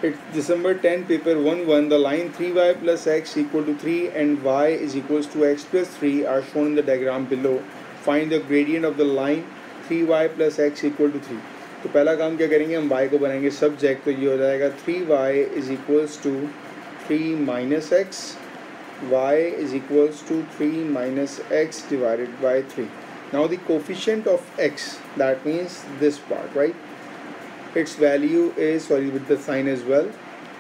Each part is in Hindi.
It's December 10, paper 1-1. The line 3y plus x equal to 3 and y is equals to x plus 3 are shown in the diagram below. Find the gradient of the line 3y plus x equal to 3. तो पहला काम क्या करेंगे, हम y को बनाएंगे सब्जेक्ट, तो ये हो जाएगा 3y is equals to 3 minus x, y is equals to 3 minus x divided by 3. Now the coefficient of x, that means this part, right? Its value is, sorry, with the sign as well,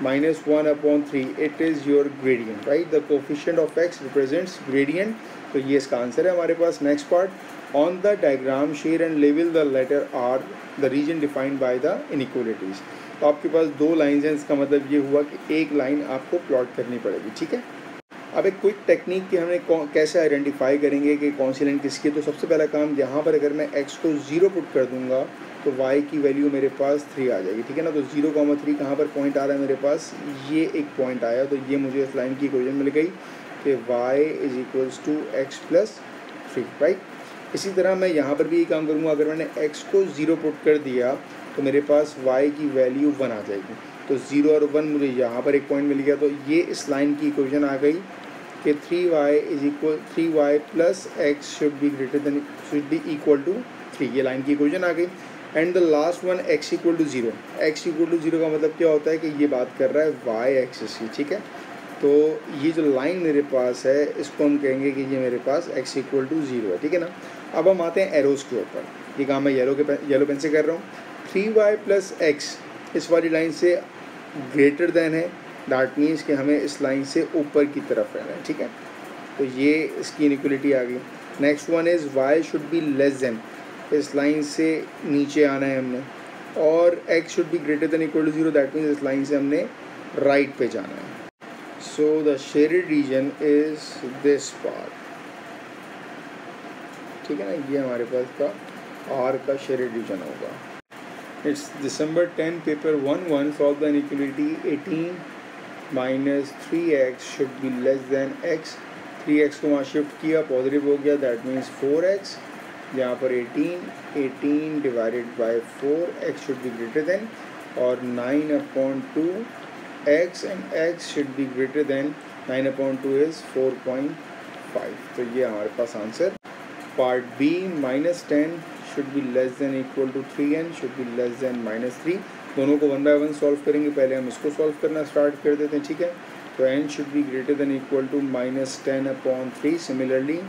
minus 1 upon 3. It is your gradient, right? The coefficient of x represents gradient. तो ये इसका आंसर है हमारे पास. Next part, on the diagram shade and लेवल the letter R the region defined by the inequalities. तो आपके पास दो लाइन्स हैं, इसका मतलब ये हुआ कि एक लाइन आपको प्लॉट करनी पड़ेगी. ठीक है. अब एक क्विक टेक्निक कि हमें कैसे आइडेंटिफाई करेंगे कि कौन सी लाइन किसकी. तो सबसे पहला काम, यहाँ पर अगर मैं x को 0 पुट कर दूंगा तो y की वैल्यू मेरे पास 3 आ जाएगी. ठीक है ना. तो 0,3 कहाँ पर पॉइंट आ रहा है मेरे पास, ये एक पॉइंट आया. तो ये मुझे इस लाइन की इक्वेशन मिल गई कि y is equals to x plus 3, right. इसी तरह मैं यहाँ पर भी ये काम करूँगा. अगर मैंने x को 0 पुट कर दिया तो मेरे पास y की वैल्यू 1 आ जाएगी. तो 0 और 1 मुझे यहाँ पर एक पॉइंट मिल गया. तो ये इस लाइन की इक्वेशन आ गई कि 3y plus x should be equal to 3. ये लाइन की इक्वेशन आ गई. And the last one x equal to 0. x equal to 0 का मतलब क्या होता है कि ये बात कर रहा है y एक्सिस की. ठीक है. तो ये जो लाइन मेरे पास है इसको हम कहेंगे कि ये मेरे पास x इक्वल टू 0 है. ठीक है ना. अब हम आते हैं एरोज़ के ऊपर. ये काम मैं येलो पेन से कर रहा हूँ. 3y प्लस एक्स इस वाली लाइन से ग्रेटर देन है. दैट मीन्स कि हमें इस लाइन से ऊपर की तरफ रहना है. ठीक है. तो ये इसकी इनइक्वालिटी आ गई. Next one is y should be less than, इस लाइन से नीचे आना है हमने. और x should be greater than equal to 0. That means इस लाइन से हमने राइट पे जाना है. So the shaded region is this part. ठीक है ना. ये हमारे पास का R का शेडेड रीजन होगा. It's December 10, paper 1-1. Solve the inequality 18 minus 3x should be less than x. 3x को वहाँ शिफ्ट किया, पॉजिटिव हो गया. That means 4x. यहाँ पर 18 divided by 4, x should be greater than, और 9/2 x and x should be greater than 9/2 is 4.5. तो ये हमारे पास आंसर. Part B, -10 should be less than equal to 3n should be less than -3. दोनों को 1 बाय 1 सॉल्व करेंगे. पहले हम इसको सॉल्व करना स्टार्ट कर देते हैं. ठीक है. तो n should be greater than equal to -10/3. Similarly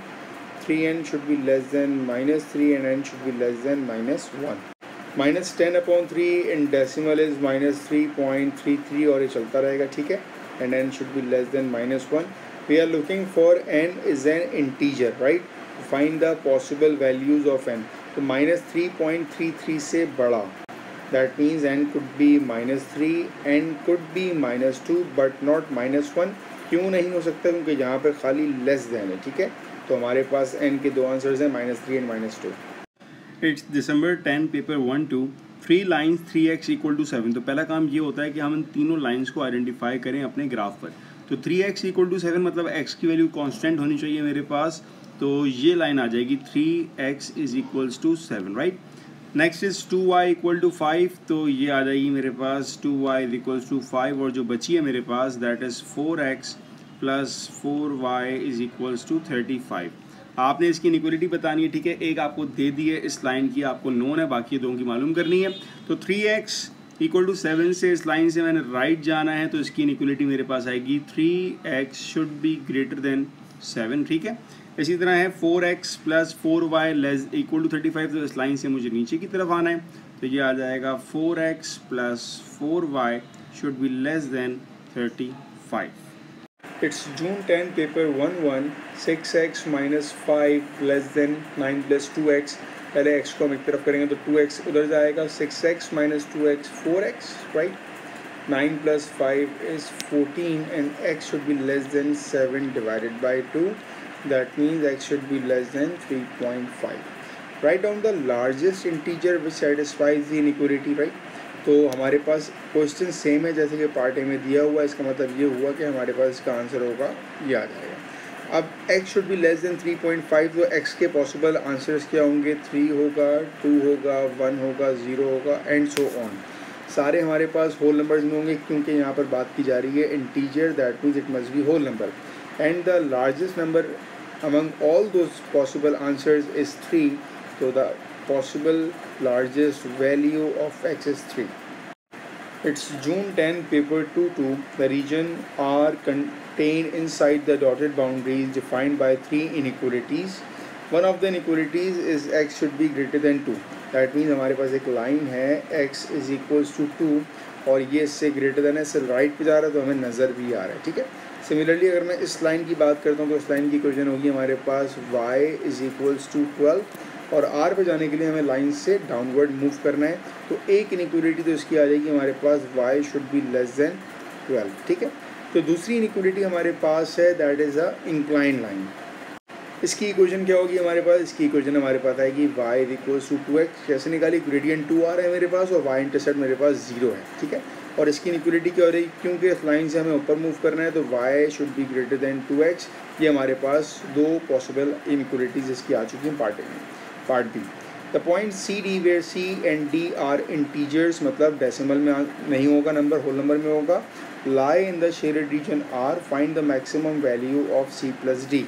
3n should be less than -3 and n should be less than -1. -10/3 in decimal is -3.33 और ये चलता रहेगा. ठीक है. and n should be less than -1. We are looking for n is an integer, right? Find the possible values of n. तो -3.33 से बड़ा, that means n could be -3, n could be -2 but not -1. क्यों नहीं हो सकता? क्योंकि यहाँ पर खाली लेस देन है. ठीक है. तो हमारे पास n के दो आंसर्स हैं, -3 and -2. It's December 10, paper 1-2. 3 lines 3x equal to 7. तो पहला काम ये होता है कि हम इन तीनों लाइन्स को आइडेंटिफाई करें अपने ग्राफ पर. तो 3x इक्वल टू 7 मतलब x की वैल्यू कांस्टेंट होनी चाहिए मेरे पास. तो ये लाइन आ जाएगी 3x is equals to 7, right. Next is 2y equal to 5. तो ये आ जाएगी मेरे पास 2y इज इक्वल्स टू 5, और जो बची है मेरे पास that is 4x plus 4y is equals to 35. आपने इसकी इनइक्वालिटी बतानी है. ठीक है. एक आपको दे दी है इस लाइन की, आपको नोन है, बाकी दो की मालूम करनी है. तो 3x इक्वल टू 7 से इस लाइन से मैंने राइट जाना है. तो इसकी इनइक्वालिटी मेरे पास आएगी 3x should be greater then 7. ठीक है. इसी तरह है 4x plus 4y less equal to 35. तो इस लाइन से मुझे नीचे की तरफ आना है. तो ये आ जाएगा 4x plus 4y should be less then 35. It's June 10, paper 1-1. 6x minus 5 less than 9 plus 2x. पहले x को हम एक तरफ करेंगे तो 2x उधर जाएगा. 6x minus 2x 4x, right? 9 plus 5 is 14 and x should be less than 7 divided by 2. That means x should be less than 3.5. Write down the largest integer which satisfies the inequality, right? तो हमारे पास क्वेश्चन सेम है जैसे कि पार्ट ए में दिया हुआ है. इसका मतलब ये हुआ कि हमारे पास इसका आंसर होगा ये आ जाएगा. अब x should be less then 3.5. तो x के पॉसिबल आंसर्स क्या होंगे? 3 होगा, 2 होगा, 1 होगा, 0 होगा एंड सो ऑन. सारे हमारे पास होल नंबर्स में होंगे क्योंकि यहाँ पर बात की जा रही है integer, that means it must be whole number, and the largest number among all those possible answers is 3, so the possible largest value of x is 3. It's June 10, paper 2-2. The region R contained inside the dotted boundaries defined by 3 inequalities. One of the inequalities is x should be greater than 2. That means हमारे पास एक लाइन है x is equals to 2 और ये इससे ग्रेटर देन है, इससे राइट पे जा रहा है तो हमें नज़र भी आ रहा है, ठीक है। सिमिलरली अगर मैं इस लाइन की बात करता हूँ तो इस लाइन की इक्वेशन होगी हमारे पास y इज़ इक्वल्स टू 12 और r पे जाने के लिए हमें लाइन से डाउनवर्ड मूव करना है, तो एक इनइक्वलिटी तो इसकी आ जाएगी हमारे पास y should be less then 12, ठीक है। तो दूसरी इनइक्वलिटी हमारे पास है that is a incline line. इसकी इक्वेशन क्या होगी हमारे पास, इसकी इक्वेशन हमारे पास आएगी y is equals to 2x, कैसे निकाली, ग्रेडियंट 2 आ रहा है मेरे पास और y इंटरसेप्ट मेरे पास 0 है, ठीक है। और इसकी इक्वलिटी क्या हो रही है, क्योंकि इस लाइन से हमें ऊपर मूव करना है तो y should be greater then 2x। ये हमारे पास दो पॉसिबल इनइक्वलिटीज इसकी आ चुकी हैं part B. The point C D where C and D are integers, मतलब डेसिमल में नहीं होगा नंबर, होल नंबर में होगा, lie in the shaded region R, find the maximum value of C plus D.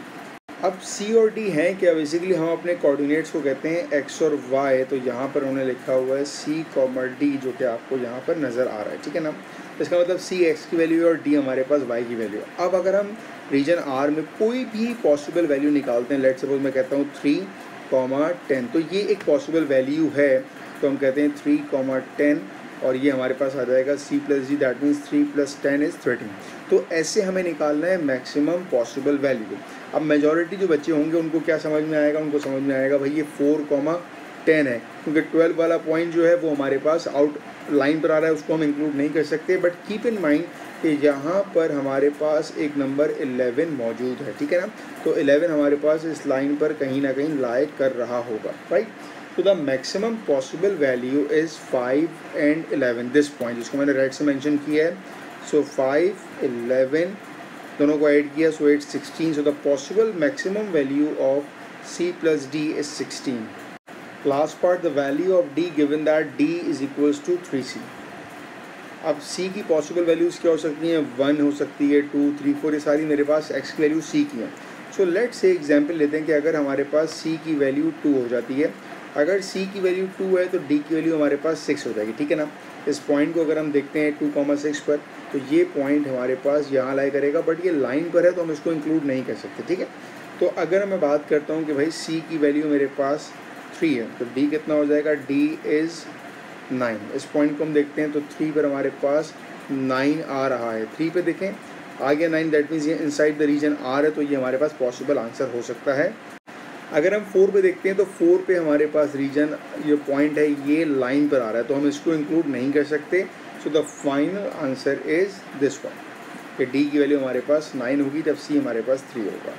अब C और D हैं क्या, बेसिकली हम अपने कोऑर्डिनेट्स को कहते हैं x और y, तो यहाँ पर उन्होंने लिखा हुआ है C, D जो कि आपको यहाँ पर नज़र आ रहा है, ठीक है ना। इसका मतलब C x की वैल्यू है और D हमारे पास y की वैल्यू है। अब अगर हम रीजन R में कोई भी पॉसिबल वैल्यू निकालते हैं, लेट सपोज मैं कहता हूँ 3, 10, तो ये एक पॉसिबल वैल्यू है, तो हम कहते हैं 3, 10 और ये हमारे पास आ जाएगा C plus D, that means 3 + 10 is 13। तो ऐसे हमें निकालना है मैक्सिमम पॉसिबल वैल्यू। अब मेजॉरिटी जो बच्चे होंगे उनको क्या समझ में आएगा, उनको समझ में आएगा भाई ये 4, 10 है, क्योंकि 12 वाला पॉइंट जो है वो हमारे पास आउट लाइन पर आ रहा है, उसको हम इंक्लूड नहीं कर सकते। बट कीप इन माइंड कि यहाँ पर हमारे पास एक नंबर 11 मौजूद है, ठीक है ना। तो 11 हमारे पास इस लाइन पर कहीं ना कहीं लाई कर रहा होगा, राइट। तो the maximum possible value is 5 and 11, this point जिसको मैंने रेड से मेंशन किया है। सो 5, 11 दोनों को ऐड किया, so it's 16। So the possible maximum value of C plus D is 16। Last part, the value of D given that D is equals to 3C। अब C की पॉसिबल वैल्यूज़ क्या हो सकती हैं, 1 हो सकती है, 2, 3, 4, ये सारी मेरे पास x की वैल्यू C की है। सो लेट्स से एग्जांपल लेते हैं कि अगर हमारे पास C की वैल्यू 2 हो जाती है, अगर C की वैल्यू 2 है तो D की वैल्यू हमारे पास 6 हो जाएगी, ठीक है ना। इस पॉइंट को अगर हम देखते हैं 2,6 पर, तो ये पॉइंट हमारे पास यहाँ लाई करेगा, बट ये लाइन पर है तो हम इसको इंक्लूड नहीं कर सकते, ठीक है। तो अगर मैं बात करता हूँ कि भाई C की वैल्यू मेरे पास 3 है, तो D कितना हो जाएगा, D इज़ 9। इस पॉइंट को हम देखते हैं तो 3 पर हमारे पास 9 आ रहा है, 3 पे देखें आ गया 9, दैट मीन्स ये इनसाइड द रीजन R है, तो ये हमारे पास पॉसिबल आंसर हो सकता है। अगर हम 4 पे देखते हैं तो 4 पे हमारे पास रीजन ये पॉइंट है ये लाइन पर आ रहा है, तो हम इसको इंक्लूड नहीं कर सकते। So the final answer is this one, कि D की वैल्यू हमारे पास 9 होगी जब C हमारे पास 3 होगा।